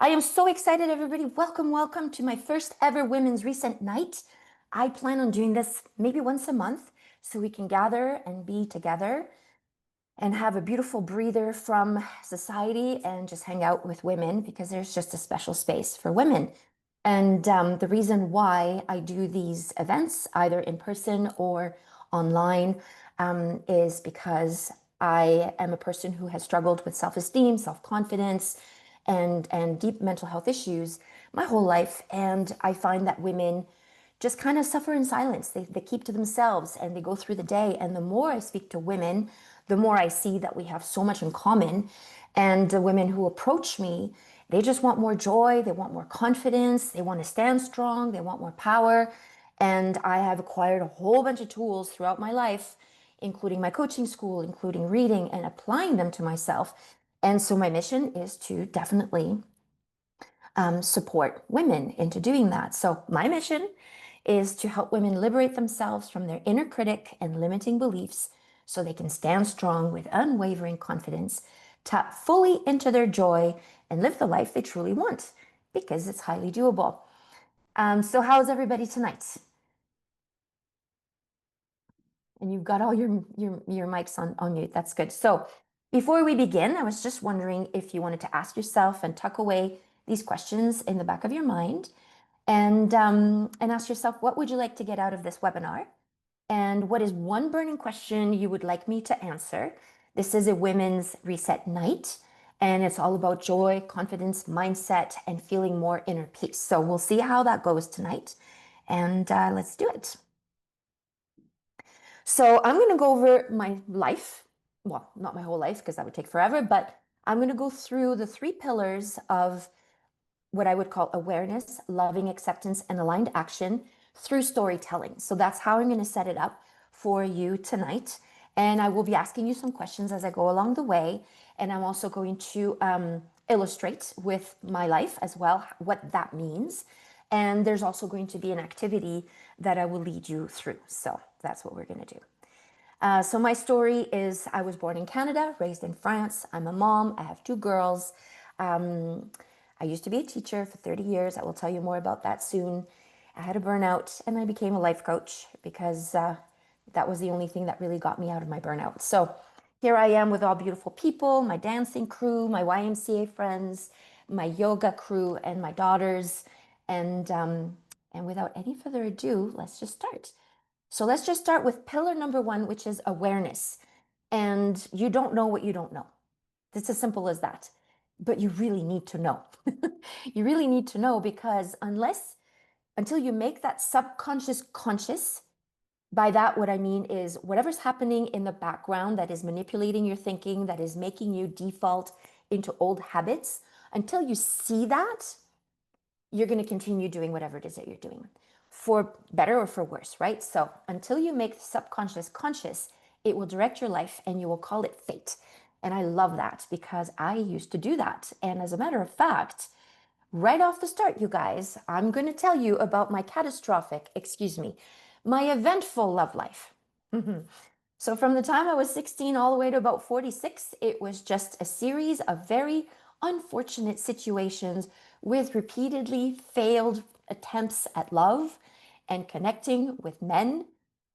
I am so excited, everybody. Welcome, welcome to my first ever Women's Reset Night. I plan on doing this maybe once a month so we can gather and be together and have a beautiful breather from society and just hang out with women because there's just a special space for women. And the reason why I do these events, either in person or online, is because I am a person who has struggled with self-esteem, self-confidence, and deep mental health issues my whole life. And I find that women just kind of suffer in silence. They keep to themselves and they go through the day. And the more I speak to women, the more I see that we have so much in common. And the women who approach me, they just want more joy, they want more confidence, they want to stand strong, they want more power. And I have acquired a whole bunch of tools throughout my life, including my coaching school, including reading and applying them to myself. And so my mission is to definitely support women into doing that. So my mission is to help women liberate themselves from their inner critic and limiting beliefs so they can stand strong with unwavering confidence, tap fully into their joy, and live the life they truly want because it's highly doable. So how's everybody tonight? And you've got all your mics on mute. That's good. So before we begin, I was just wondering if you wanted to ask yourself and tuck away these questions in the back of your mind and ask yourself, what would you like to get out of this webinar? And what is one burning question you would like me to answer? This is a women's reset night, and it's all about joy, confidence, mindset, and feeling more inner peace. So we'll see how that goes tonight, and let's do it. So I'm going to go over my life. Well, not my whole life because that would take forever, but I'm going to go through the 3 pillars of what I would call awareness, loving acceptance, and aligned action through storytelling. So that's how I'm going to set it up for you tonight. And I will be asking you some questions as I go along the way. And I'm also going to illustrate with my life as well what that means. And there's also going to be an activity that I will lead you through. So that's what we're going to do. So my story is I was born in Canada, raised in France. I'm a mom. I have 2 girls. I used to be a teacher for 30 years. I will tell you more about that soon. I had a burnout and I became a life coach because that was the only thing that really got me out of my burnout. So here I am with all beautiful people, my dancing crew, my YMCA friends, my yoga crew, and my daughters. And without any further ado, let's just start. So let's just start with pillar number 1, which is awareness. And you don't know what you don't know. It's as simple as that. But you really need to know. You really need to know because until you make that subconscious conscious, by that, what I mean is whatever's happening in the background that is manipulating your thinking, that is making you default into old habits, until you see that, you're going to continue doing whatever it is that you're doing, for better or for worse, right? So until you make the subconscious conscious, it will direct your life and you will call it fate. And I love that because I used to do that. And as a matter of fact, right off the start, you guys, I'm going to tell you about my my eventful love life. So from the time I was 16 all the way to about 46, it was just a series of very unfortunate situations with repeatedly failed attempts at love and connecting with men.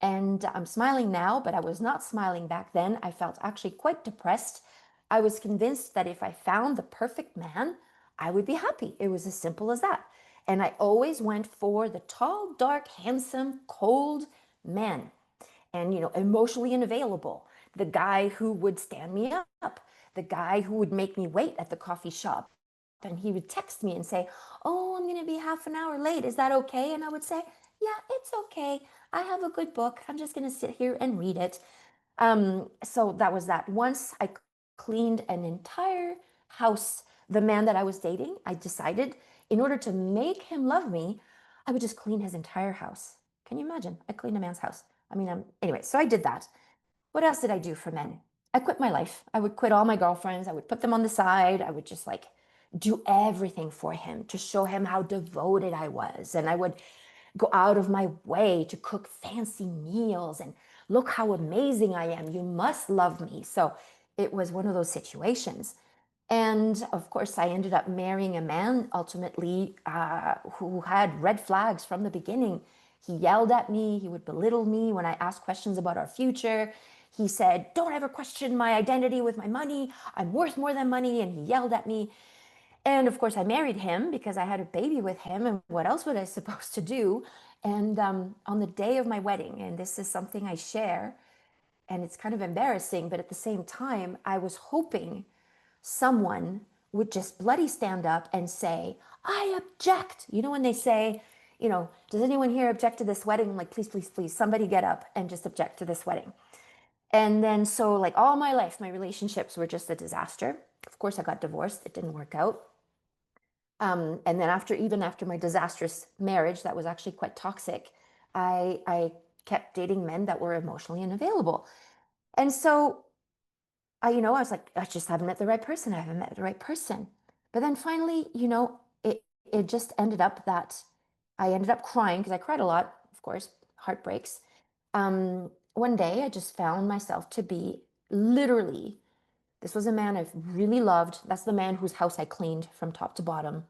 And I'm smiling now, but I was not smiling back then. I felt actually quite depressed. I was convinced that if I found the perfect man, I would be happy. It was as simple as that. And I always went for the tall, dark, handsome, cold man and, emotionally unavailable, the guy who would stand me up, the guy who would make me wait at the coffee shop. And he would text me and say, "Oh, I'm going to be half an hour late. Is that okay?" And I would say, "Yeah, it's okay. I have a good book. I'm just going to sit here and read it." So that was that. Once I cleaned an entire house, the man that I was dating, I decided in order to make him love me, I would just clean his entire house. Can you imagine? I cleaned a man's house. I mean, anyway, so I did that. What else did I do for men? I quit my life. I would quit all my girlfriends. I would put them on the side. I would just like do everything for him to show him how devoted I was. And I would go out of my way to cook fancy meals and look how amazing I am. You must love me. So it was one of those situations. And of course, I ended up marrying a man ultimately who had red flags from the beginning. He yelled at me, he would belittle me when I asked questions about our future. He said, "Don't ever question my identity with my money. I'm worth more than money." And he yelled at me. And of course, I married him because I had a baby with him. And what else was I supposed to do? And on the day of my wedding, and this is something I share, and it's kind of embarrassing, but at the same time, I was hoping someone would just bloody stand up and say, "I object." You know, when they say, "Does anyone here object to this wedding?" I'm like, "Please, please, please, somebody get up and just object to this wedding." And then, so like all my life, my relationships were just a disaster. Of course, I got divorced. It didn't work out. And then even after my disastrous marriage, that was actually quite toxic, I kept dating men that were emotionally unavailable. And so I was like, I just haven't met the right person. I haven't met the right person. But then finally, it just ended up that I ended up crying because I cried a lot, of course, heartbreaks. One day I just found myself to be literally, this was a man I've really loved. That's the man whose house I cleaned from top to bottom.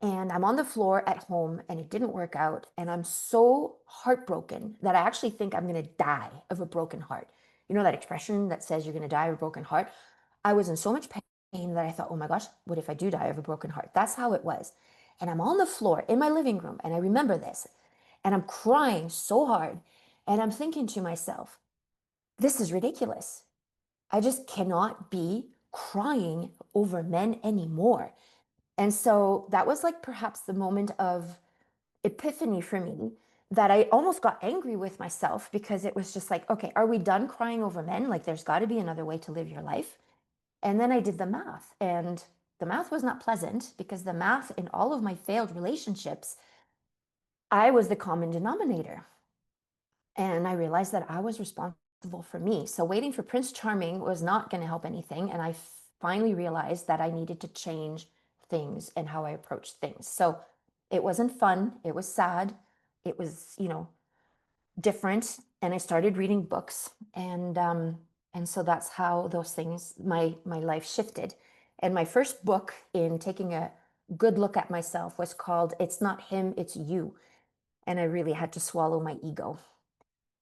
And I'm on the floor at home and it didn't work out. And I'm so heartbroken that I actually think I'm going to die of a broken heart. You know that expression that says you're going to die of a broken heart? I was in so much pain that I thought, oh my gosh, what if I do die of a broken heart? That's how it was. And I'm on the floor in my living room and I remember this and I'm crying so hard. And I'm thinking to myself, this is ridiculous. I just cannot be crying over men anymore. And so that was like perhaps the moment of epiphany for me, that I almost got angry with myself because it was just like, okay, are we done crying over men? Like there's got to be another way to live your life. And then I did the math, and the math was not pleasant because the math in all of my failed relationships, I was the common denominator. And I realized that I was responsible for me. So waiting for Prince Charming was not going to help anything. And I finally realized that I needed to change things and how I approached things. So it wasn't fun. It was sad. It was, different. And I started reading books. And so that's how those things, my life shifted. And my first book in taking a good look at myself was called It's Not Him, It's You. And I really had to swallow my ego.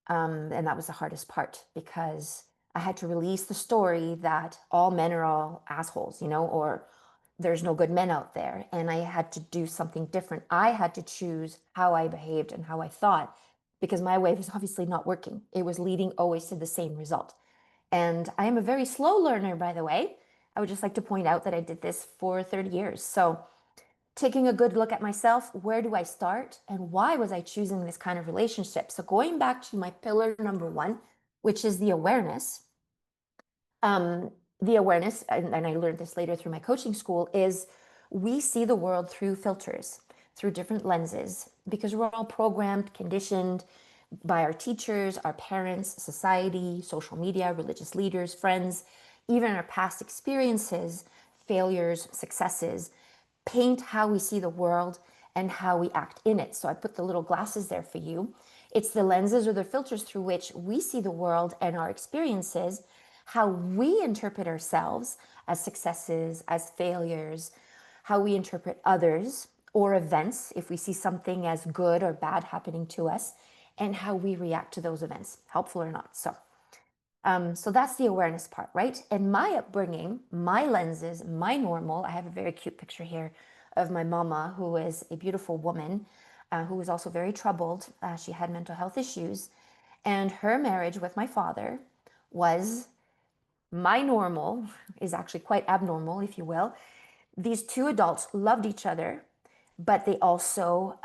And that was the hardest part because I had to release the story that all men are all assholes, or there's no good men out there. And I had to do something different. I had to choose how I behaved and how I thought because my way was obviously not working. It was leading always to the same result. And I am a very slow learner, by the way. I would just like to point out that I did this for 30 years. So taking a good look at myself, where do I start and why was I choosing this kind of relationship? So going back to my pillar number one, which is the awareness, um, and I learned this later through my coaching school, is we see the world through filters, through different lenses, because we're all programmed, conditioned by our teachers, our parents, society, social media, religious leaders, friends, even our past experiences, failures, successes, paint how we see the world and how we act in it. So I put the little glasses there for you. It's the lenses or the filters through which we see the world and our experiences, how we interpret ourselves as successes, as failures, how we interpret others or events, if we see something as good or bad happening to us, and how we react to those events, helpful or not. So that's the awareness part, right? And my upbringing, my lenses, my normal, I have a very cute picture here of my mama, who is a beautiful woman, who was also very troubled. She had mental health issues. And her marriage with my father was my normal, is actually quite abnormal, if you will. These two adults loved each other, but they also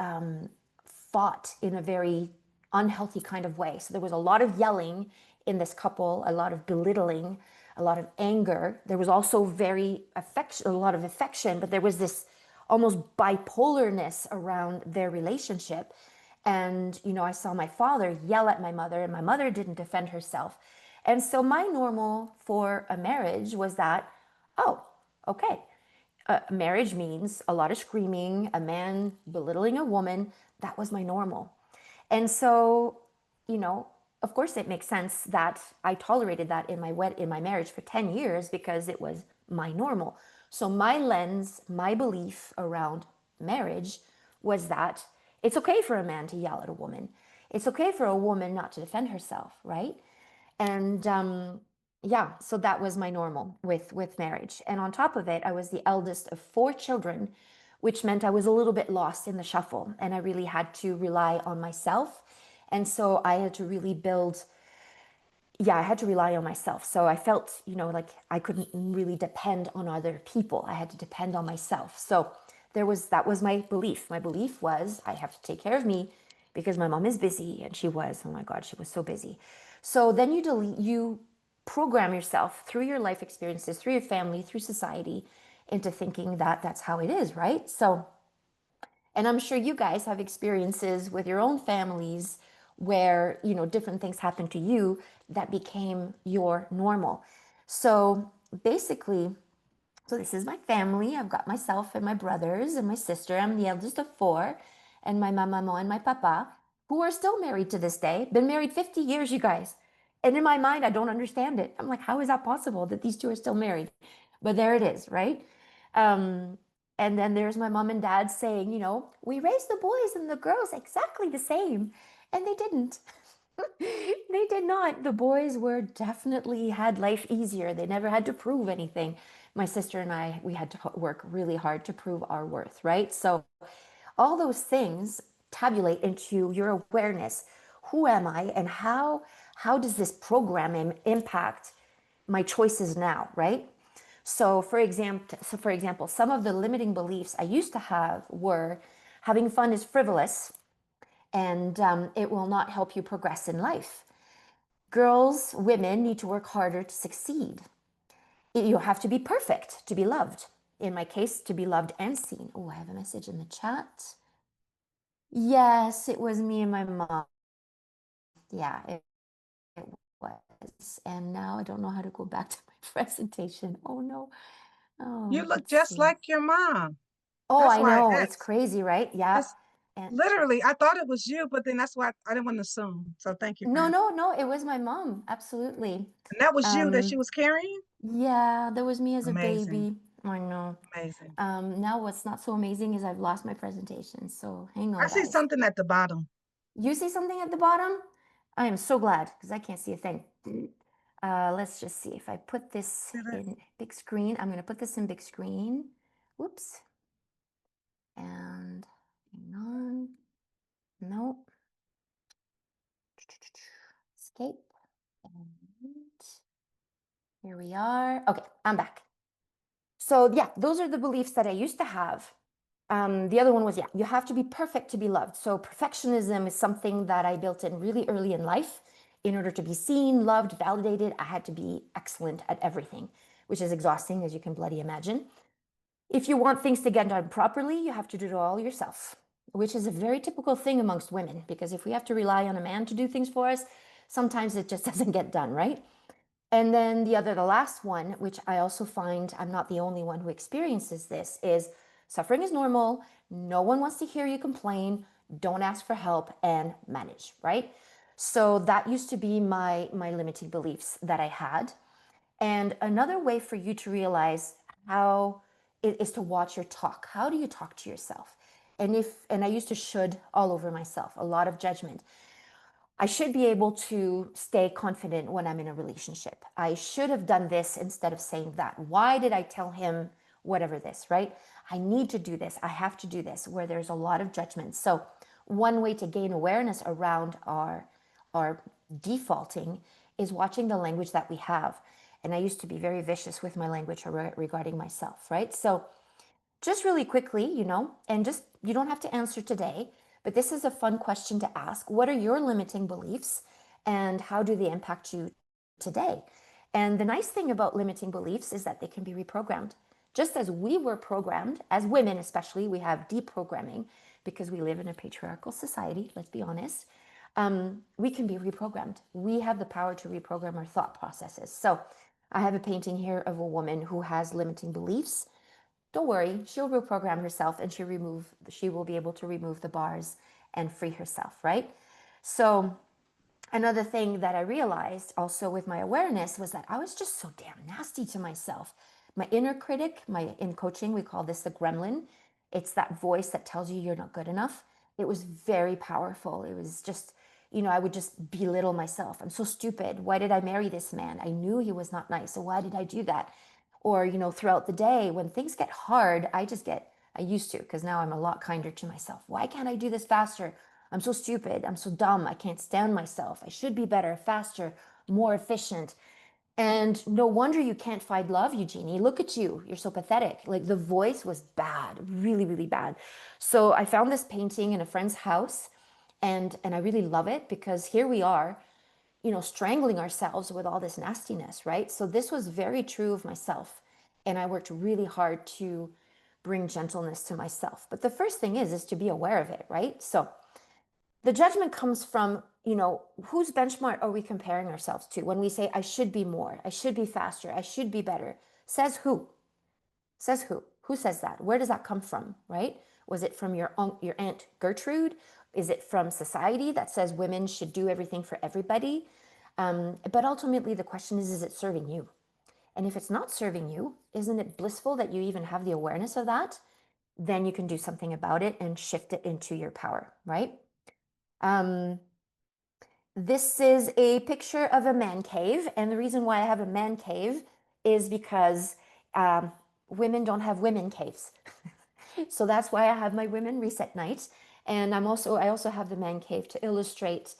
fought in a very unhealthy kind of way. So there was a lot of yelling in this couple, a lot of belittling, a lot of anger. There was also a lot of affection, but there was this almost bipolarness around their relationship. And, I saw my father yell at my mother, and my mother didn't defend herself. And so my normal for a marriage was that, oh, okay, marriage means a lot of screaming, a man belittling a woman. That was my normal. And so, of course, it makes sense that I tolerated that in my marriage for 10 years because it was my normal. So my lens, my belief around marriage was that it's okay for a man to yell at a woman. It's okay for a woman not to defend herself, right? And yeah, so that was my normal with marriage. And on top of it, I was the eldest of four children, which meant I was a little bit lost in the shuffle, and I really had to rely on myself. And so I had to really build, yeah, I had to rely on myself. So I felt, like I couldn't really depend on other people. I had to depend on myself. So that was my belief. My belief was I have to take care of me because my mom is busy, and she was, oh my God, she was so busy. So then you program yourself through your life experiences, through your family, through society, into thinking that that's how it is, right? So, and I'm sure you guys have experiences with your own families where, different things happen to you that became your normal. So basically, so this is my family. I've got myself and my brothers and my sister. I'm the eldest of four, and my mama and my papa, who are still married to this day. Been married 50 years, you guys. And in my mind, I don't understand it. I'm like, how is that possible that these two are still married? But there it is, right? Um, and then there's my mom and dad saying, we raised the boys and the girls exactly the same. And they didn't. They did not. The boys were definitely had life easier. They never had to prove anything. My sister and I, we had to work really hard to prove our worth, right? So all those things tabulate into your awareness. Who am I, and how does this programming impact my choices now, right? So for example, some of the limiting beliefs I used to have were having fun is frivolous, and it will not help you progress in life. Girls, women need to work harder to succeed. You have to be perfect to be loved. In my case, to be loved and seen. Oh, I have a message in the chat. Yes, it was me and my mom. Yeah, it was. And now I don't know how to go back to my presentation. Oh no. You Oh, look let's just see. like your mom. Oh, That's I why I know. It's asked. crazy, right? Yeah. It's And literally, I thought it was you, but then that's why I didn't want to assume. So thank you for no, answering. no, no, it was my mom. Absolutely. And that was you that she Um, was carrying? yeah, that was me as a Amazing. baby. I know. Amazing. Now what's not so amazing is I've lost my presentation. So hang I on, see guys. something at the bottom. You see something at the bottom? I am so glad because I can't see a thing. Let's just see if I put this See that? in big screen. I'm going to put this in big screen. Whoops. And hang on. Nope. Escape. And here we are. Okay, I'm back. So yeah, those are the beliefs that I used to have. The other one was, yeah, you have to be perfect to be loved. So perfectionism is something that I built in really early in life. In order to be seen, loved, validated, I had to be excellent at everything, which is exhausting, as you can bloody imagine. If you want things to get done properly, you have to do it all yourself, which is a very typical thing amongst women, because if we have to rely on a man to do things for us, sometimes it just doesn't get done, right? And then the last one, which I also find I'm not the only one who experiences this, is suffering is normal. No one wants to hear you complain. Don't ask for help and manage, right? So that used to be my limiting beliefs that I had. And another way for you to realize how it is to watch your talk. How do you talk to yourself? And I used to should all over myself, a lot of judgment. I should be able to stay confident when I'm in a relationship. I should have done this instead of saying that. Why did I tell him whatever this, right? I need to do this. I have to do this, where there's a lot of judgment. So, one way to gain awareness around our defaulting is watching the language that we have. And I used to be very vicious with my language regarding myself, right? So, just really quickly, and just you don't have to answer today, but this is a fun question to ask. What are your limiting beliefs, and how do they impact you today? And the nice thing about limiting beliefs is that they can be reprogrammed. Just as we were programmed, as women especially, we have deprogramming because we live in a patriarchal society, let's be honest. We can be reprogrammed. We have the power to reprogram our thought processes. So I have a painting here of a woman who has limiting beliefs. Don't worry, she'll reprogram herself, and she will be able to remove the bars and free herself, right? So another thing that I realized also with my awareness was that I was just so damn nasty to myself. my inner critic, in coaching, we call this the gremlin. It's that voice that tells you you're not good enough. It was very powerful. It was just, I would just belittle myself. I'm so stupid. Why did I marry this man? I knew he was not nice. So why did I do that? Or, throughout the day, when things get hard, I used to, because now I'm a lot kinder to myself. Why can't I do this faster? I'm so stupid. I'm so dumb. I can't stand myself. I should be better, faster, more efficient. And no wonder you can't find love, Eugenie. Look at you. You're so pathetic. Like the voice was bad, really, really bad. So I found this painting in a friend's house and I really love it because here we are, strangling ourselves with all this nastiness, right? So this was very true of myself. And I worked really hard to bring gentleness to myself. But the first thing is to be aware of it, right? So the judgment comes from, whose benchmark are we comparing ourselves to when we say, I should be more, I should be faster, I should be better? Says who? Says who? Who says that? Where does that come from, right? Was it from your Aunt Gertrude? Is it from society that says women should do everything for everybody? But ultimately, the question is it serving you? And if it's not serving you, isn't it blissful that you even have the awareness of that? Then you can do something about it and shift it into your power, right? This is a picture of a man cave. And the reason why I have a man cave is because women don't have women caves. So that's why I have my women reset night. And I also have the man cave to illustrate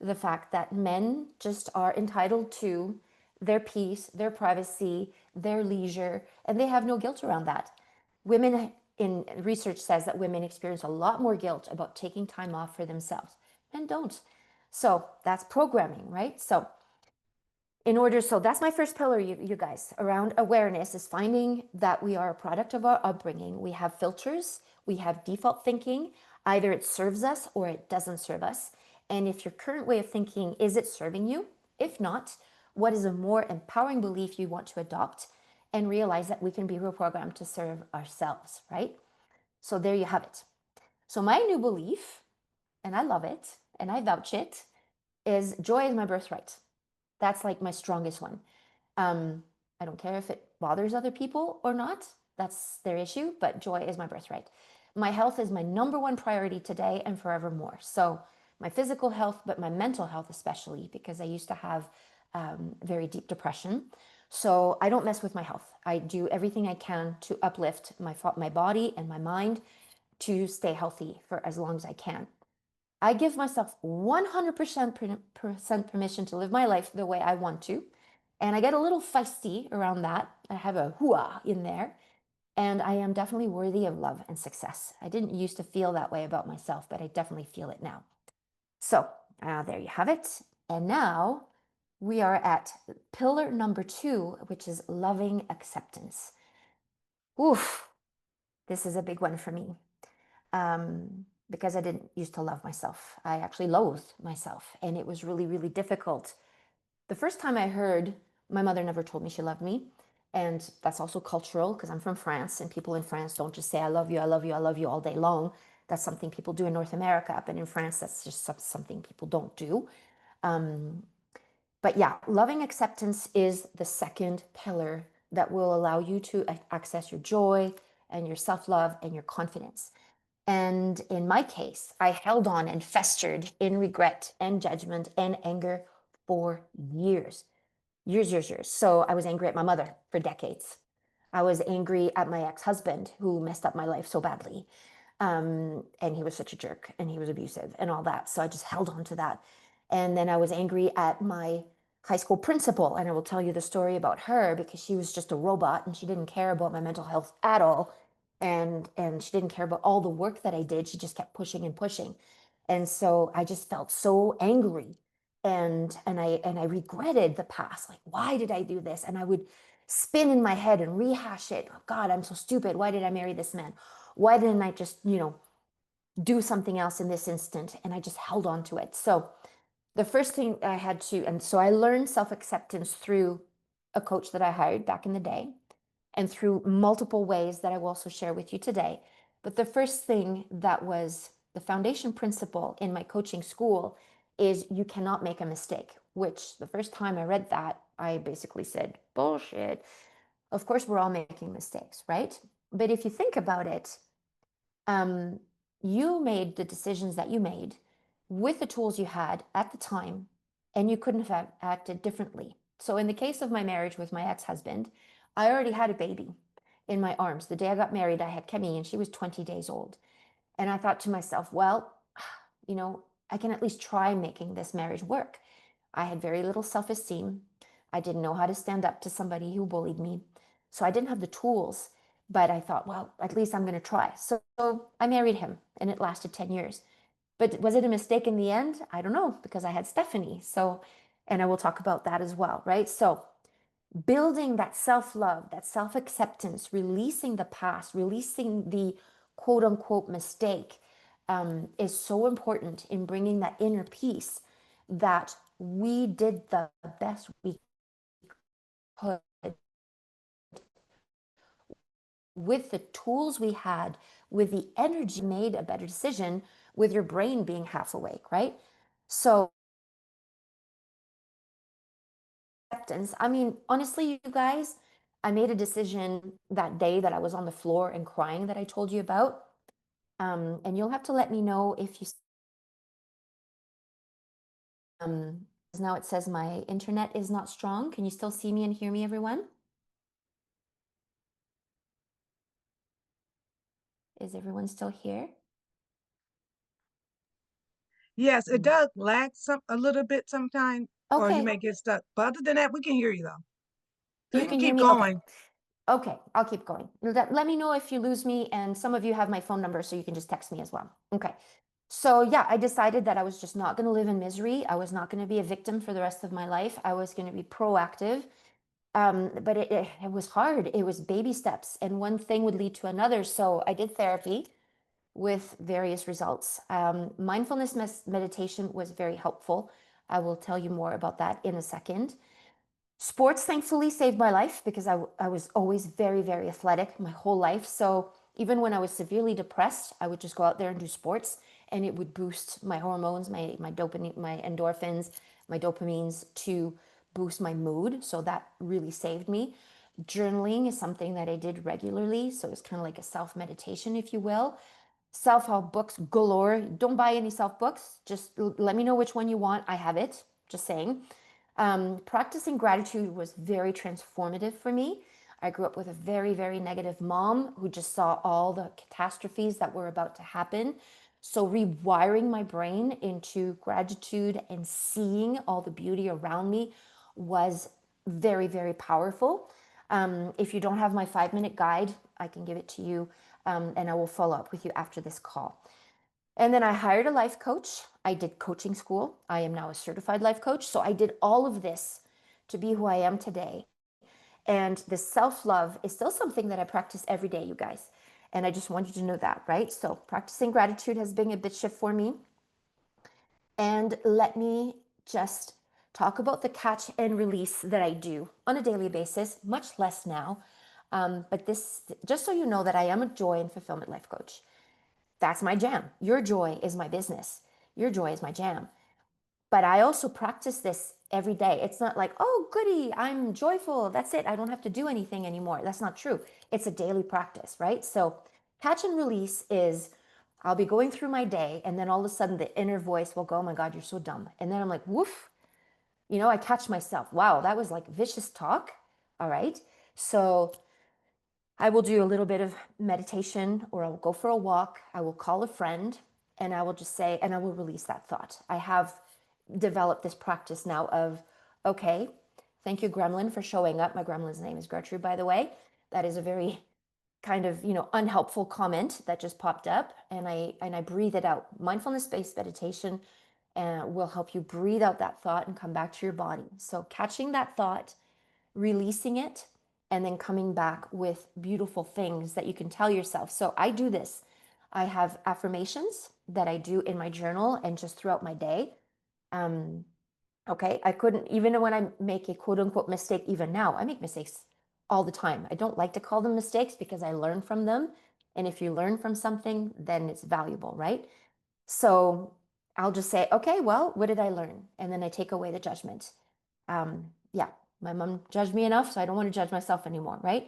the fact that men just are entitled to their peace, their privacy, their leisure, and they have no guilt around that. Women in research says that women experience a lot more guilt about taking time off for themselves. Men don't. So that's programming, right? So that's my first pillar, you guys, around awareness is finding that we are a product of our upbringing. We have filters, we have default thinking. Either it serves us or it doesn't serve us. And if your current way of thinking, is it serving you? If not, what is a more empowering belief you want to adopt and realize that we can be reprogrammed to serve ourselves, right? So there you have it. So my new belief, and I love it, and I vouch it, is joy is my birthright. That's like my strongest one. I don't care if it bothers other people or not. That's their issue, but joy is my birthright. My health is my number one priority today and forevermore. So my physical health, but my mental health especially, because I used to have very deep depression. So I don't mess with my health. I do everything I can to uplift my body and my mind to stay healthy for as long as I can. I give myself 100% permission to live my life the way I want to. And I get a little feisty around that. I have a hoo-ah in there. And I am definitely worthy of love and success. I didn't used to feel that way about myself, but I definitely feel it now. So there you have it. And now we are at pillar number 2, which is loving acceptance. Oof, this is a big one for me. Because I didn't used to love myself. I actually loathed myself, and it was really, really difficult. The first time I heard, my mother never told me she loved me, and that's also cultural because I'm from France, and people in France don't just say I love you, I love you, I love you all day long. That's something people do in North America, but in France, that's just something people don't do. But yeah, loving acceptance is the second pillar that will allow you to access your joy and your self-love and your confidence. And in my case, I held on and festered in regret and judgment and anger for years, years, years, years. So I was angry at my mother for decades. I was angry at my ex-husband who messed up my life so badly. And he was such a jerk and he was abusive and all that. So I just held on to that. And then I was angry at my high school principal. And I will tell you the story about her because she was just a robot and she didn't care about my mental health at all. And she didn't care about all the work that I did. She just kept pushing and pushing. And so I just felt so angry and I regretted the past. Like, why did I do this? And I would spin in my head and rehash it. Oh, God, I'm so stupid. Why did I marry this man? Why didn't I just, do something else in this instant? And I just held on to it. So the first thing I had to, and so I learned self-acceptance through a coach that I hired back in the day and through multiple ways that I will also share with you today. But the first thing that was the foundation principle in my coaching school is you cannot make a mistake, which the first time I read that, I basically said, bullshit. Of course, we're all making mistakes, right? But if you think about it, um, you made the decisions that you made with the tools you had at the time, and you couldn't have acted differently. So, in the case of my marriage with my ex husband, I already had a baby in my arms. The day I got married, I had Kemi, and she was 20 days old. And I thought to myself, well, I can at least try making this marriage work. I had very little self esteem. I didn't know how to stand up to somebody who bullied me. So I didn't have the tools, but I thought, well, at least I'm going to try. So I married him and it lasted 10 years. But was it a mistake in the end? I don't know because I had Stephanie. So, and I will talk about that as well, right? So building that self love, that self acceptance, releasing the past, releasing the quote unquote mistake is so important in bringing that inner peace that we did the best we could with the tools we had, with the energy, made a better decision with your brain being half awake, right? So, acceptance. I mean, honestly, you guys, I made a decision that day that I was on the floor and crying that I told you about. And you'll have to let me know if you. Um, Now it says my internet is not strong. Can you still see me and hear me, everyone? Is everyone still here? Yes, it Mm. does lag a little bit sometimes, or you Okay, may get stuck. But other than that, we can hear you though. So you you can can hear keep me? Okay. going. Okay, I'll keep going. Let me know if you lose me, and some of you have my phone number, so you can just text me as well. Okay. So yeah, I decided that I was just not going to live in misery. I was not going to be a victim for the rest of my life. I was going to be proactive. But it was hard. It was baby steps, and one thing would lead to another. So I did therapy with various results. Mindfulness meditation was very helpful. I will tell you more about that in a second. Sports thankfully saved my life because I was always very, very athletic my whole life. So even when I was severely depressed, I would just go out there and do sports and it would boost my hormones, my dopamine, my endorphins, my dopamines to boost my mood. So that really saved me. Journaling is something that I did regularly. So it's kind of like a self meditation, if you will. Self-help books galore. Don't buy any self books. Just let me know which one you want. I have it. Just saying. Practicing gratitude was very transformative for me. I grew up with a very, very negative mom who just saw all the catastrophes that were about to happen. So, rewiring my brain into gratitude and seeing all the beauty around me was very, very powerful. If you don't have my 5 minute guide, I can give it to you and I will follow up with you after this call. And then I hired a life coach. I did coaching school. I am now a certified life coach. So I did all of this to be who I am today. And the self love is still something that I practice every day, you guys. And I just want you to know that, right? So practicing gratitude has been a bit shift for me. And let me just talk about the catch and release that I do on a daily basis, much less now. But this, just so you know that I am a joy and fulfillment life coach. That's my jam. Your joy is my business. Your joy is my jam. But I also practice this every day. It's not like, oh, goody, I'm joyful. That's it. I don't have to do anything anymore. That's not true. It's a daily practice, right? So, catch and release is I'll be going through my day, and then all of a sudden the inner voice will go, oh my God, you're so dumb. And then I'm like, woof, I catch myself. Wow, that was like vicious talk. All right. So, I will do a little bit of meditation or I will go for a walk. I will call a friend and I will just say, and I will release that thought. I have developed this practice now of, okay, thank you, Gremlin, for showing up. My gremlin's name is Gertrude, by the way. That is a very kind of, unhelpful comment that just popped up. And I breathe it out. Mindfulness-based meditation will help you breathe out that thought and come back to your body. So catching that thought, releasing it, and then coming back with beautiful things that you can tell yourself. So I do this. I have affirmations that I do in my journal and just throughout my day. Um, okay, I couldn't, even when I make a quote unquote mistake, even now, I make mistakes all the time. I don't like to call them mistakes because I learn from them. And if you learn from something, then it's valuable, right? So I'll just say, okay, well, what did I learn? And then I take away the judgment. Yeah, My mom judged me enough, so I don't want to judge myself anymore, right?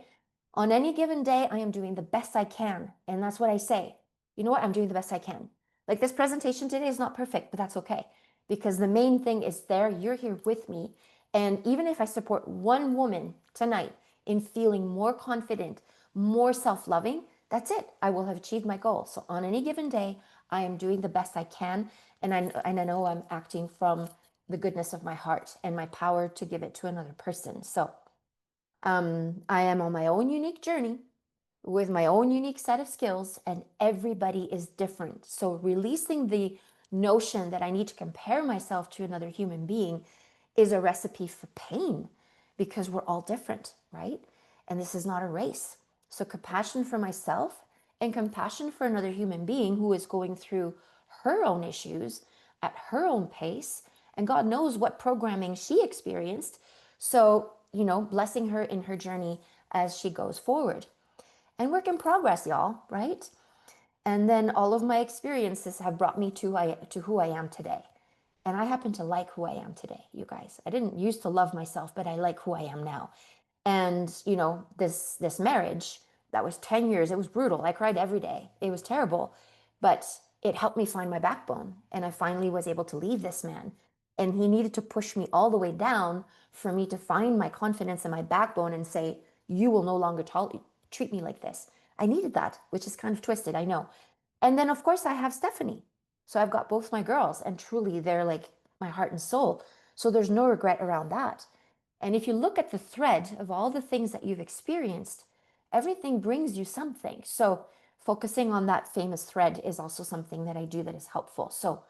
On any given day, I am doing the best I can. And that's what I say. You know what? I'm doing the best I can. Like this presentation today is not perfect, but that's okay. Because the main thing is there, you're here with me. And even if I support one woman tonight in feeling more confident, more self loving, that's it. I will have achieved my goal. So on any given day, I am doing the best I can. And I know I'm acting from the goodness of my heart and my power to give it to another person. So I am on my own unique journey with my own unique set of skills, and everybody is different. So releasing the notion that I need to compare myself to another human being is a recipe for pain because we're all different, right? And this is not a race. So compassion for myself and compassion for another human being who is going through her own issues at her own pace. And God knows what programming she experienced. So, blessing her in her journey as she goes forward. And work in progress, y'all, right? And then all of my experiences have brought me to who I am today. And I happen to like who I am today, you guys. I didn't used to love myself, but I like who I am now. And this marriage that was 10 years, it was brutal. I cried every day. It was terrible, but it helped me find my backbone. And I finally was able to leave this man. And he needed to push me all the way down for me to find my confidence and my backbone and say, you will no longer treat me like this. I needed that, which is kind of twisted, I know. And then, of course, I have Stephanie. So I've got both my girls, and truly they're like my heart and soul. So there's no regret around that. And if you look at the thread of all the things that you've experienced, everything brings you something. So focusing on that famous thread is also something that I do that is helpful. So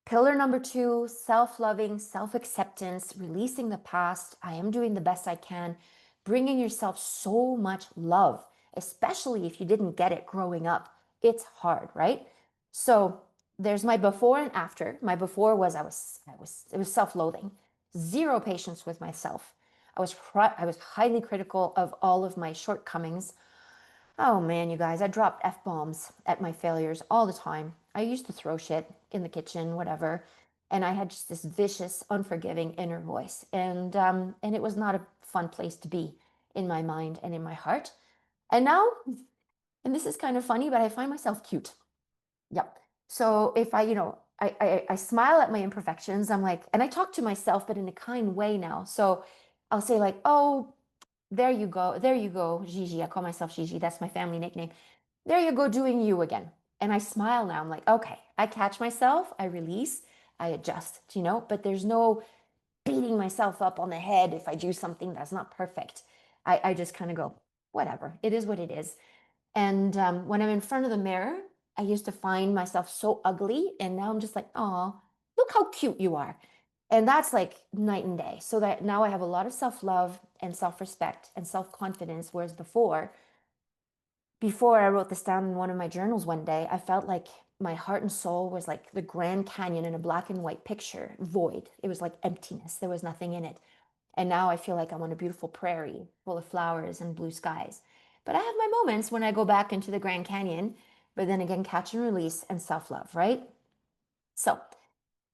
pillar number 2, self-loving, self-acceptance, releasing the past. I am doing the best I can, bringing yourself so much love, especially if you didn't get it growing up. It's hard, right? So there's my before and after. My before was it was self-loathing, zero patience with myself. I was highly critical of all of my shortcomings. Oh man, you guys, I dropped F-bombs at my failures all the time. I used to throw shit in the kitchen, whatever. And I had just this vicious, unforgiving inner voice. And it was not a fun place to be in my mind and in my heart. And now, and this is kind of funny, but I find myself cute. Yep. So if I smile at my imperfections, I'm like, and I talk to myself, but in a kind way now. So I'll say like, oh, there you go. There you go, Gigi. I call myself Gigi. That's my family nickname. There you go, doing you again. And I smile now. I'm like, okay, I catch myself, I release, I adjust, but there's no beating myself up on the head if I do something that's not perfect. I just kind of go, whatever, it is what it is. And when I'm in front of the mirror, I used to find myself so ugly. And now I'm just like, oh, look how cute you are. And that's like night and day. So that now I have a lot of self love and self respect and self confidence. Whereas before I wrote this down in one of my journals one day, I felt like my heart and soul was like the Grand Canyon in a black and white picture, void. It was like emptiness. There was nothing in it. And now I feel like I'm on a beautiful prairie full of flowers and blue skies. But I have my moments when I go back into the Grand Canyon, but then again, catch and release and self love, right? So,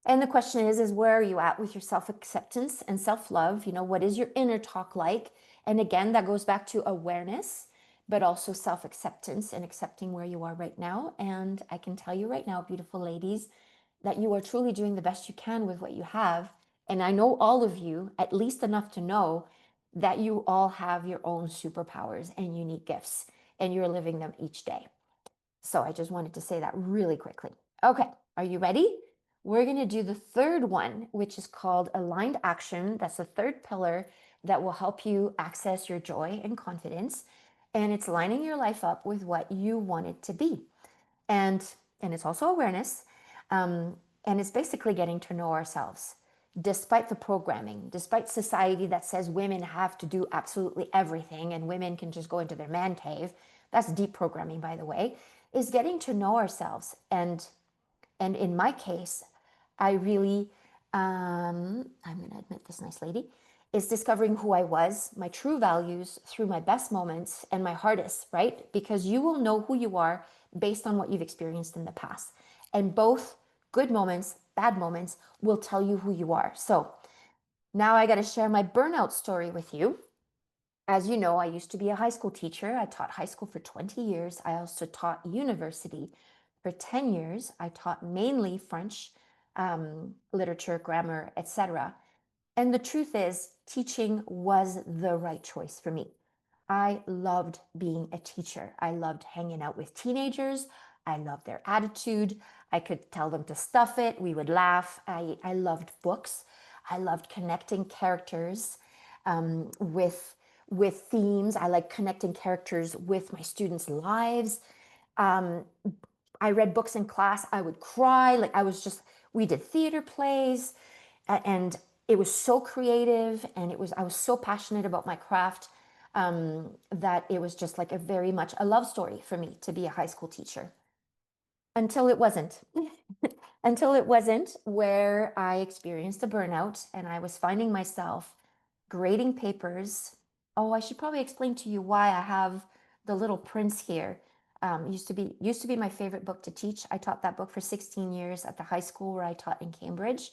and the question is where are you at with your self-acceptance and self-love? What is your inner talk like? And again, that goes back to awareness, but also self-acceptance and accepting where you are right now. And I can tell you right now, beautiful ladies, that you are truly doing the best you can with what you have. And I know all of you, at least enough to know that you all have your own superpowers and unique gifts, and you're living them each day. So I just wanted to say that really quickly. Okay, are you ready? We're going to do the third one, which is called aligned action. That's the third pillar that will help you access your joy and confidence. And it's lining your life up with what you want it to be. And it's also awareness. And it's basically getting to know ourselves. Despite the programming, despite society that says women have to do absolutely everything and women can just go into their man cave, that's deep programming, by the way, is getting to know ourselves. And in my case, I really, I'm going to admit this, nice lady, is discovering who I was, my true values through my best moments and my hardest, right? Because you will know who you are based on what you've experienced in the past. And both good moments, bad moments will tell you who you are. So Now I got to share my burnout story with you. As you know, I used to be a high school teacher. I taught high school for 20 years. I also taught university for 10 years. I taught mainly French, literature, grammar, etc. And the truth is, teaching was the right choice for me. I loved being a teacher. I loved hanging out with teenagers. I loved their attitude. I could tell them to stuff it. We would laugh. I loved books. I loved connecting characters with themes. I like connecting characters with my students' lives. Um, I read books in class. I would cry. Like I was just, we did theater plays and it was so creative and I was so passionate about my craft that it was just like a very much a love story for me to be a high school teacher until it wasn't. Until it wasn't, where I experienced a burnout and I was finding myself grading papers. Oh, I should probably explain to you why I have The Little Prince here. Used to be my favorite book to teach. I taught that book for 16 years at the high school where I taught in Cambridge.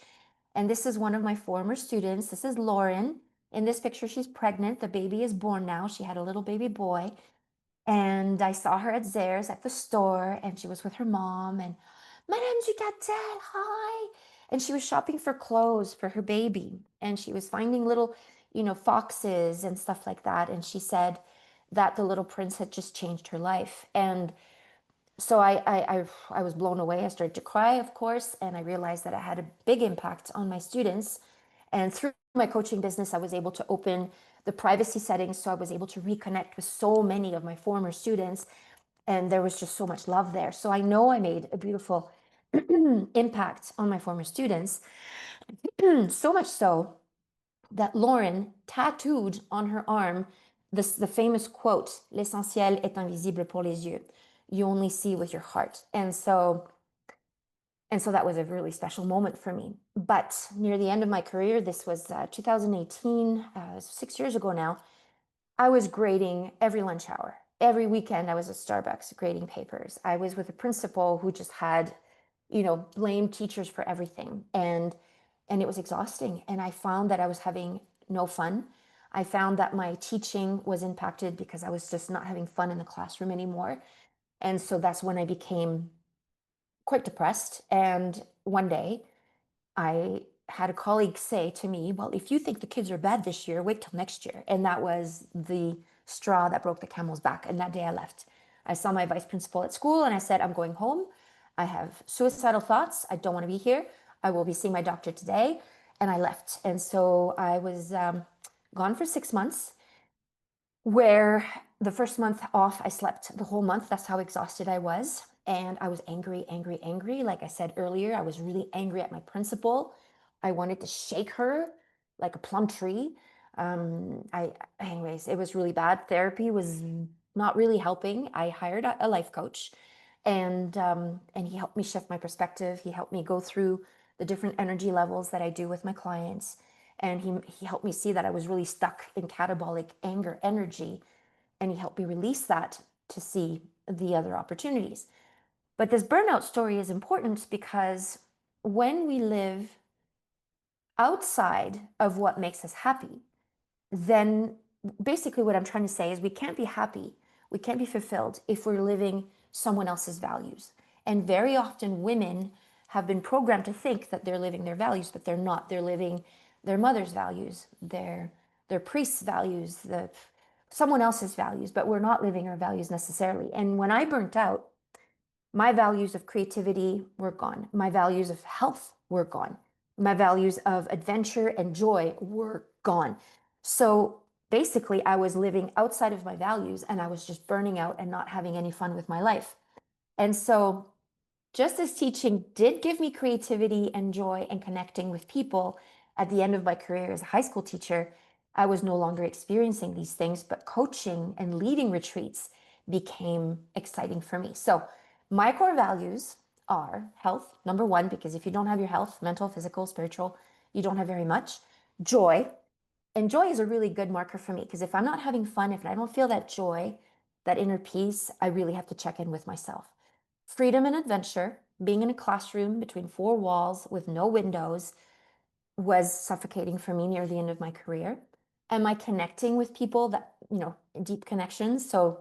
And this is one of my former students. This is Lauren. In this picture, she's pregnant. The baby is born now. She had a little baby boy. And I saw her at Zare's at the store, and she was with her mom. And Madame Ducatel, hi. And she was shopping for clothes for her baby. And she was finding little, foxes and stuff like that. And she said that the little prince had just changed her life. And so I was blown away. I started to cry, of course, and I realized that it had a big impact on my students. And through my coaching business, I was able to open the privacy settings, so I was able to reconnect with so many of my former students, and there was just so much love there. So I know I made a beautiful impact on my former students, so much so that Lauren tattooed on her arm the famous quote, L'essentiel est invisible pour les yeux. You only see with your heart. And so that was a really special moment for me. But near the end of my career, this was 2018, 6 years ago now, I was grading every lunch hour. Every weekend, I was at Starbucks grading papers. I was with a principal who just had, blamed teachers for everything. And it was exhausting. And I found that I was having no fun. I found that my teaching was impacted because I was just not having fun in the classroom anymore. And so that's when I became quite depressed. And one day I had a colleague say to me, well, if you think the kids are bad this year, wait till next year. And that was the straw that broke the camel's back. And that day I left. I saw my vice principal at school and I said, I'm going home. I have suicidal thoughts. I don't want to be here. I will be seeing my doctor today. And I left. And so I was gone for 6 months, where the first month off, I slept the whole month. That's how exhausted I was. And I was angry, angry, angry. Like I said earlier, I was really angry at my principal. I wanted to shake her like a plum tree. Anyways, it was really bad. Therapy was not really helping. I hired a life coach, and he helped me shift my perspective. He helped me go through the different energy levels that I do with my clients, and he helped me see that I was really stuck in catabolic anger energy, and he helped me release that to see the other opportunities. But this burnout story is important because when we live outside of what makes us happy, then basically what I'm trying to say is we can't be happy, we can't be fulfilled if we're living someone else's values. And very often women have been programmed to think that they're living their values, but they're not. They're living their mother's values, their priest's values, someone else's values, but we're not living our values necessarily. And when I burnt out, my values of creativity were gone. My values of health were gone. My values of adventure and joy were gone. So basically, I was living outside of my values and I was just burning out and not having any fun with my life. And so, just as teaching did give me creativity and joy and connecting with people at the end of my career as a high school teacher, I was no longer experiencing these things, but coaching and leading retreats became exciting for me. So, my core values are health, number one, because if you don't have your health, mental, physical, spiritual, you don't have very much. Joy. And joy is a really good marker for me because if I'm not having fun, if I don't feel that joy, that inner peace, I really have to check in with myself. Freedom and adventure, being in a classroom between four walls with no windows, was suffocating for me near the end of my career. Am I connecting with people that, deep connections? So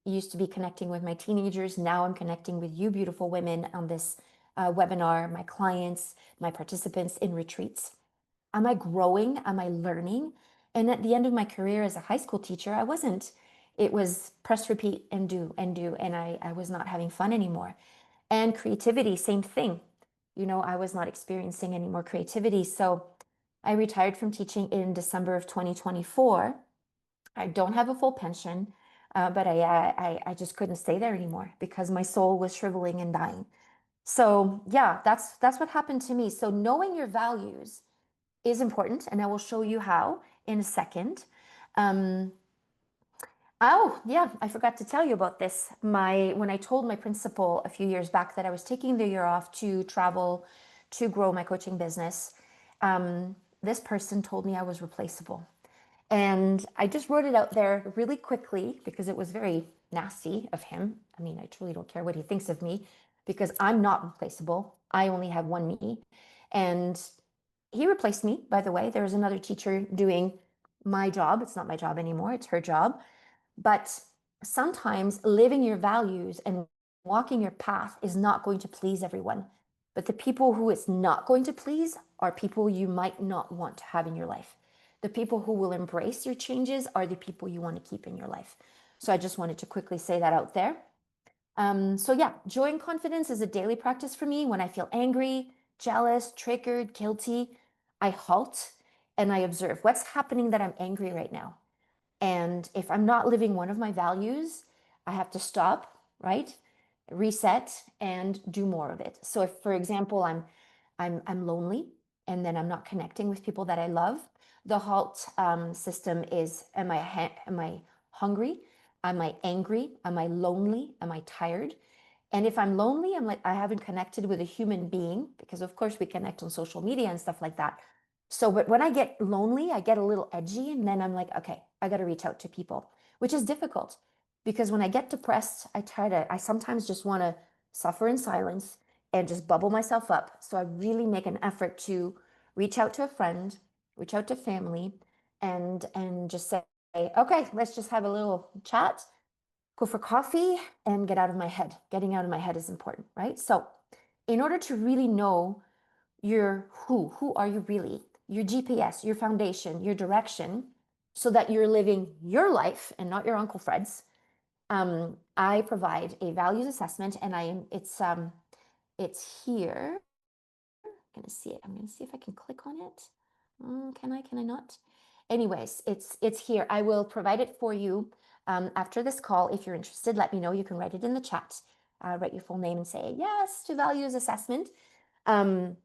used to be connecting with my teenagers. Now I'm connecting with you, beautiful women, on this webinar, my clients, my participants in retreats. Am I growing? Am I learning? And at the end of my career as a high school teacher, I wasn't. It was press, repeat, and do, and do. And I was not having fun anymore. And creativity, same thing. I was not experiencing any more creativity. So I retired from teaching in December of 2024. I don't have a full pension, but I just couldn't stay there anymore because my soul was shriveling and dying. So yeah, that's what happened to me. So knowing your values is important, and I will show you how in a second. Um, oh yeah, I forgot to tell you about this. When I told my principal a few years back that I was taking the year off to travel to grow my coaching business, this person told me I was replaceable. And I just wrote it out there really quickly because it was very nasty of him. I mean, I truly don't care what he thinks of me because I'm not replaceable. I only have one me. And he replaced me, by the way. There was another teacher doing my job. It's not my job anymore, it's her job. But sometimes living your values and walking your path is not going to please everyone. But the people who it's not going to please are people you might not want to have in your life. The people who will embrace your changes are the people you want to keep in your life. So I just wanted to quickly say that out there. So yeah, joy and confidence is a daily practice for me. When I feel angry, jealous, triggered, guilty, I halt and I observe what's happening that I'm angry right now. And if I'm not living one of my values, I have to stop, right? Reset and do more of it. So if, for example, I'm lonely and then I'm not connecting with people that I love, the halt system is: am I hungry? Am I angry? Am I lonely? Am I tired? And if I'm lonely, I'm like, I haven't connected with a human being, because of course we connect on social media and stuff like that. So, but when I get lonely, I get a little edgy, and then I'm like, okay, I got to reach out to people, which is difficult because when I get depressed, I sometimes just want to suffer in silence and just bubble myself up. So I really make an effort to reach out to a friend, reach out to family, and just say, okay, let's just have a little chat, go for coffee, and get out of my head. Getting out of my head is important, right? So in order to really know your who are you really, your GPS, your foundation, your direction, so that you're living your life and not your Uncle Fred's, I provide a values assessment, and it's here. I'm gonna see it. I'm gonna see if I can click on it. Can I? Can I not? Anyways, it's here. I will provide it for you after this call. If you're interested, let me know. You can write it in the chat. Write your full name and say yes to values assessment. Um,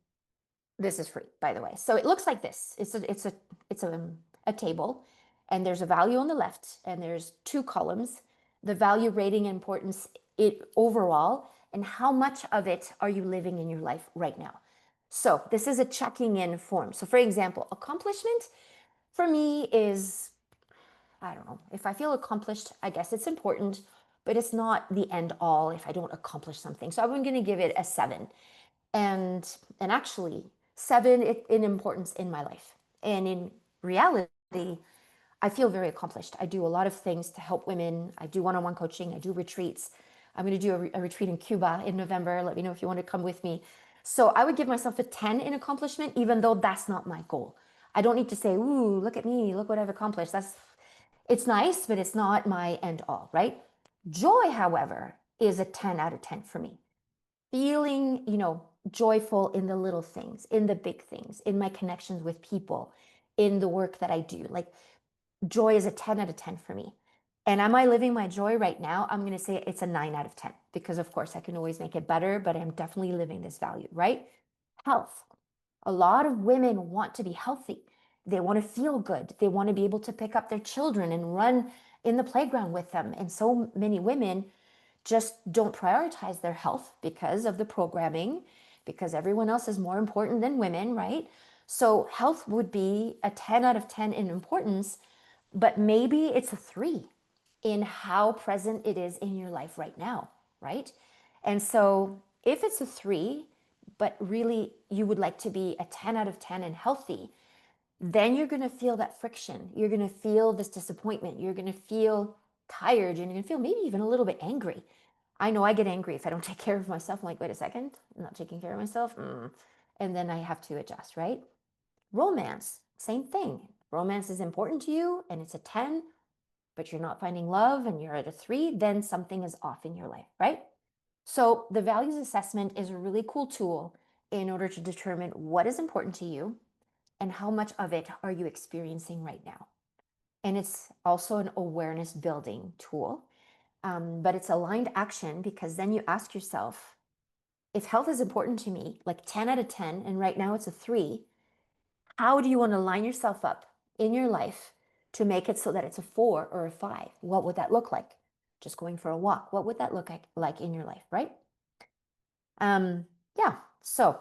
this is free, by the way. So it looks like this. It's a table, and there's a value on the left, and there's two columns: the value, rating, importance it overall, and how much of it are you living in your life right now. So this is a checking in form. So for example, accomplishment for me is, I don't know, if I feel accomplished, I guess it's important, but it's not the end all if I don't accomplish something. So I'm going to give it a 7. And actually 7 in importance in my life. And in reality, I feel very accomplished. I do a lot of things to help women. I do one-on-one coaching. I do retreats. I'm going to do a retreat in Cuba in November. Let me know if you want to come with me. So I would give myself a 10 in accomplishment, even though that's not my goal. I don't need to say, ooh, look at me, look what I've accomplished. It's nice, but it's not my end all, right? Joy, however, is a 10 out of 10 for me. Feeling, joyful in the little things, in the big things, in my connections with people, in the work that I do. Like, joy is a 10 out of 10 for me. And am I living my joy right now? I'm going to say it's a 9 out of 10 because, of course, I can always make it better, but I'm definitely living this value, right? Health. A lot of women want to be healthy. They want to feel good. They want to be able to pick up their children and run in the playground with them. And so many women just don't prioritize their health because of the programming, because everyone else is more important than women, right? So health would be a 10 out of 10 in importance, but maybe it's a 3 in how present it is in your life right now, right? And so if it's a 3, but really you would like to be a 10 out of 10 and healthy, then you're going to feel that friction. You're going to feel this disappointment. You're going to feel tired. You're going to feel maybe even a little bit angry. I know I get angry if I don't take care of myself. I'm like, wait a second, I'm not taking care of myself. And then I have to adjust, right? Romance, same thing. Romance is important to you and it's a 10, but you're not finding love and you're at a 3, then something is off in your life, right? So the values assessment is a really cool tool in order to determine what is important to you and how much of it are you experiencing right now. And it's also an awareness building tool, but it's aligned action because then you ask yourself, if health is important to me, like 10 out of 10, and right now it's a 3, how do you want to line yourself up in your life to make it so that it's a 4 or a 5? What would that look like? Just going for a walk. What would that look like in your life, right? Yeah. So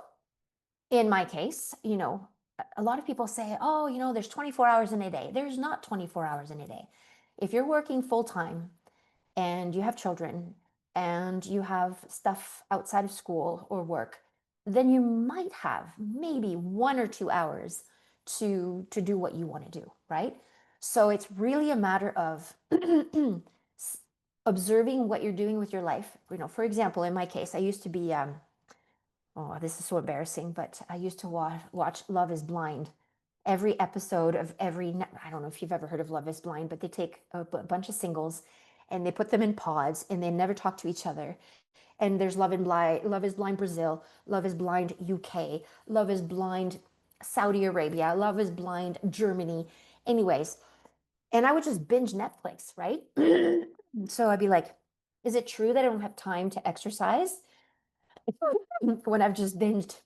in my case, a lot of people say, oh, there's 24 hours in a day. There's not 24 hours in a day. If you're working full time and you have children and you have stuff outside of school or work, then you might have maybe 1 or 2 hours to do what you want to do, right? So it's really a matter of observing what you're doing with your life. For example, in my case, I used to be oh, this is so embarrassing, but I used to watch Love is Blind. Every episode of I don't know if you've ever heard of Love is Blind, but they take a bunch of singles and they put them in pods and they never talk to each other. And there's Love is Blind Brazil, Love is Blind UK, Love is Blind Saudi Arabia, Love is Blind Germany. Anyways, and I would just binge Netflix, right? So I'd be like, is it true that I don't have time to exercise when I've just binged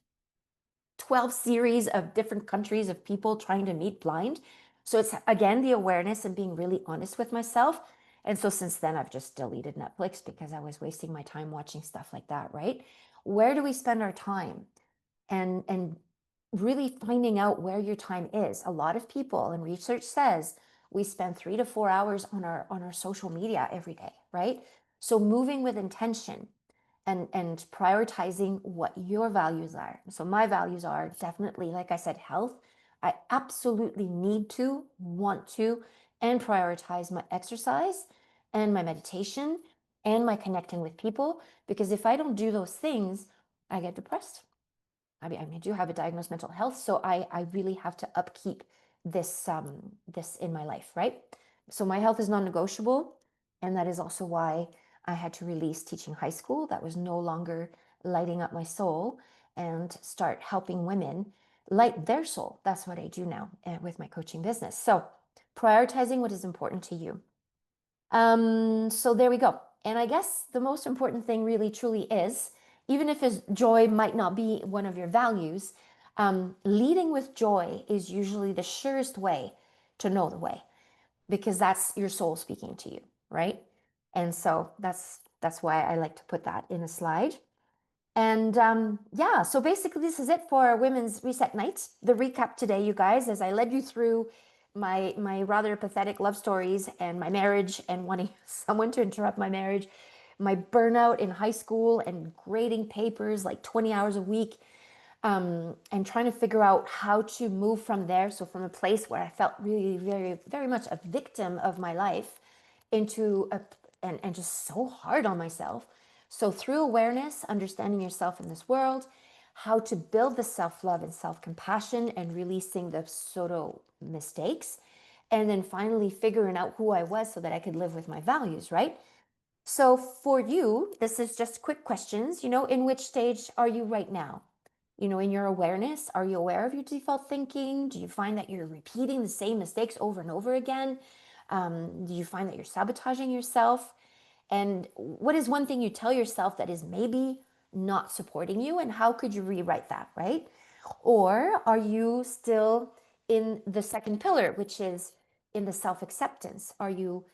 12 series of different countries of people trying to meet blind? So it's again the awareness and being really honest with myself. And so since then, I've just deleted Netflix because I was wasting my time watching stuff like that, right? Where do we spend our time? And really finding out where your time is. A lot of people and research says we spend 3 to 4 hours on our social media every day, right? So moving with intention and prioritizing what your values are. So my values are definitely, like I said, health. I absolutely need to, want to, and prioritize my exercise and my meditation and my connecting with people. Because if I don't do those things, I get depressed. I do have a diagnosed mental health, so I really have to upkeep this in my life, right? So my health is non-negotiable, and that is also why I had to release teaching high school. That was no longer lighting up my soul and start helping women light their soul. That's what I do now with my coaching business. So prioritizing what is important to you. So there we go. And I guess the most important thing really truly is, even if joy might not be one of your values, leading with joy is usually the surest way to know the way, because that's your soul speaking to you, right? And so that's why I like to put that in a slide. And yeah, so basically this is it for our Women's Reset Night. The recap today, you guys, as I led you through my rather pathetic love stories and my marriage and wanting someone to interrupt my marriage, my burnout in high school and grading papers like 20 hours a week, and trying to figure out how to move from there. So from a place where I felt really very very much a victim of my life into and just so hard on myself. So through awareness, understanding yourself in this world, how to build the self-love and self-compassion and releasing the pseudo mistakes, and then finally figuring out who I was so that I could live with my values, right? So for you, this is just quick questions, in which stage are you right now? In your awareness, are you aware of your default thinking? Do you find that you're repeating the same mistakes over and over again? Do you find that you're sabotaging yourself? And what is one thing you tell yourself that is maybe not supporting you? And how could you rewrite that, right? Or are you still in the second pillar, which is in the self acceptance? Are you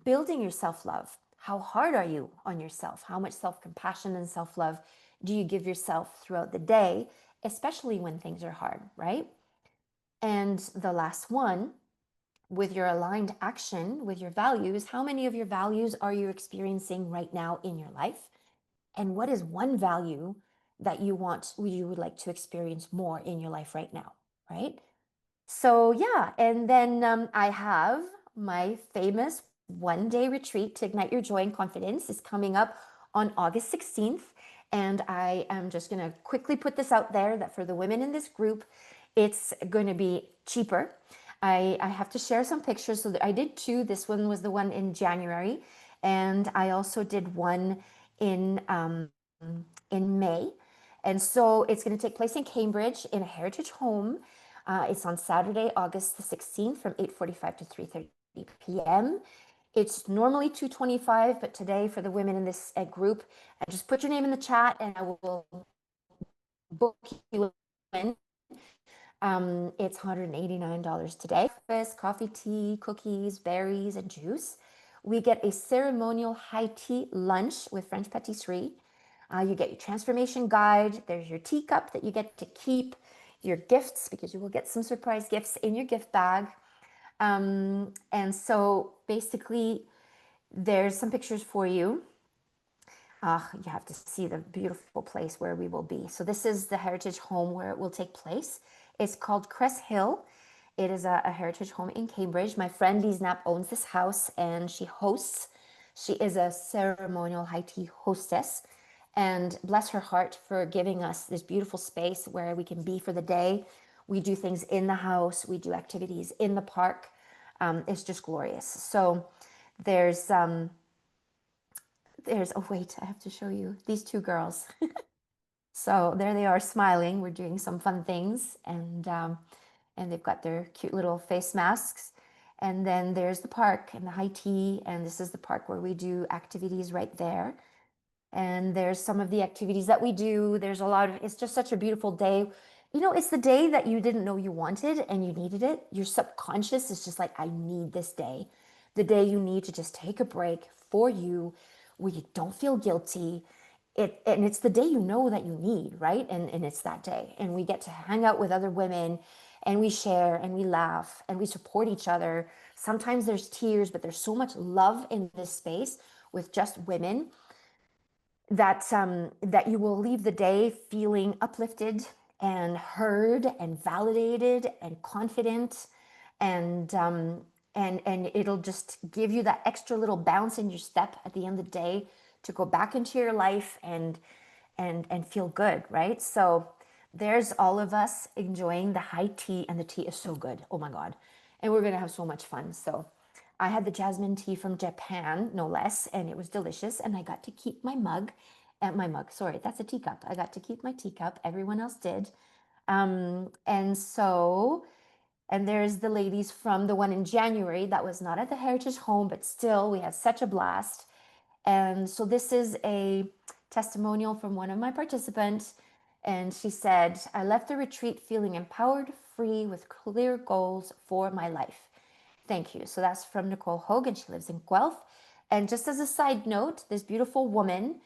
building your self love? How hard are you on yourself? How much self compassion and self love do you give yourself throughout the day, especially when things are hard, right? And the last one, with your aligned action, with your values, how many of your values are you experiencing right now in your life? And what is one value that you would like to experience more in your life right now, right? So yeah, and then I have my famous 1 day retreat to ignite your joy and confidence is coming up on August 16th. And I am just going to quickly put this out there that for the women in this group, it's going to be cheaper. I have to share some pictures. So I did two. This one was the one in January, and I also did one in May. And so it's going to take place in Cambridge in a heritage home. It's on Saturday, August the 16th from 8:45 to 3:30 p.m. It's normally 225, but today for the women in this group, just put your name in the chat and I will book you in. It's $189 today. Breakfast, coffee, tea, cookies, berries, and juice. We get a ceremonial high tea lunch with French patisserie. You get your transformation guide. There's your teacup that you get to keep, your gifts, because you will get some surprise gifts in your gift bag. And so basically, there's some pictures for you. You have to see the beautiful place where we will be. So this is the heritage home where it will take place. It's called Cress Hill. It is a heritage home in Cambridge. My friend Lise Knapp owns this house and she hosts. She is a ceremonial high tea hostess. And bless her heart for giving us this beautiful space where we can be for the day. We do things in the house. We do activities in the park. It's just glorious. So there's oh wait, I have to show you these two girls. So there they are smiling. We're doing some fun things, and they've got their cute little face masks. And then there's the park and the high tea, and this is the park where we do activities right there. And there's some of the activities that we do. There's a lot of, it's just such a beautiful day. You know, it's the day that you didn't know you wanted and you needed it. Your subconscious is just like, I need this day. The day you need to just take a break for you, where you don't feel guilty. And it's the day you know that you need, right? And it's that day. And we get to hang out with other women and we share and we laugh and we support each other. Sometimes there's tears, but there's so much love in this space with just women that you will leave the day feeling uplifted and heard and validated and confident, and it'll just give you that extra little bounce in your step at the end of the day to go back into your life and feel good, right? So there's all of us enjoying the high tea, and the tea is so good. Oh my God. And we're gonna have so much fun. So I had the jasmine tea from Japan, no less, and it was delicious. And I got to keep my mug, sorry, that's a teacup. I got to keep my teacup. Everyone else did. And so, and there's the ladies from the one in January that was not at the Heritage Home, but still, we had such a blast. And so this is a testimonial from one of my participants. And she said, I left the retreat feeling empowered, free, with clear goals for my life. Thank you. So that's from Nicole Hogan. She lives in Guelph. And just as a side note, this beautiful woman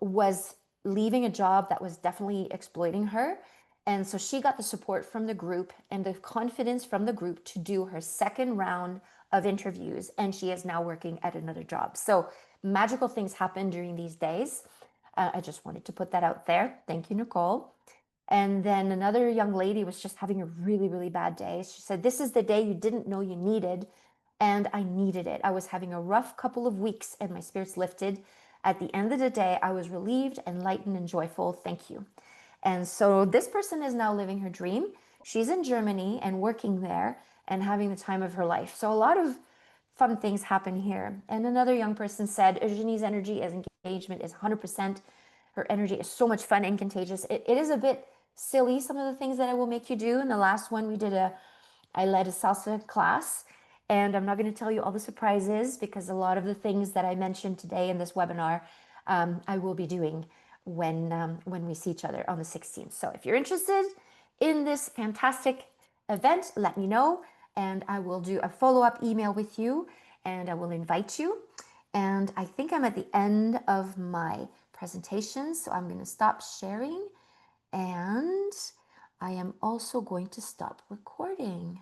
was leaving a job that was definitely exploiting her. And so she got the support from the group and the confidence from the group to do her second round of interviews. And she is now working at another job. So magical things happen during these days. I just wanted to put that out there. Thank you, Nicole. And then another young lady was just having a really, really bad day. She said, this is the day you didn't know you needed. And I needed it. I was having a rough couple of weeks and my spirits lifted. At the end of the day, I was relieved, enlightened, and joyful. Thank you. And so this person is now living her dream. She's in Germany and working there and having the time of her life. So a lot of fun things happen here. And another young person said, Eugenie's energy as engagement is 100%. Her energy is so much fun and contagious. It is a bit silly, some of the things that I will make you do. In the last one, I led a salsa class, and I'm not going to tell you all the surprises because a lot of the things that I mentioned today in this webinar, I will be doing when we see each other on the 16th. So if you're interested in this fantastic event, let me know, and I will do a follow-up email with you, and I will invite you. And I think I'm at the end of my presentation, so I'm going to stop sharing, and I am also going to stop recording.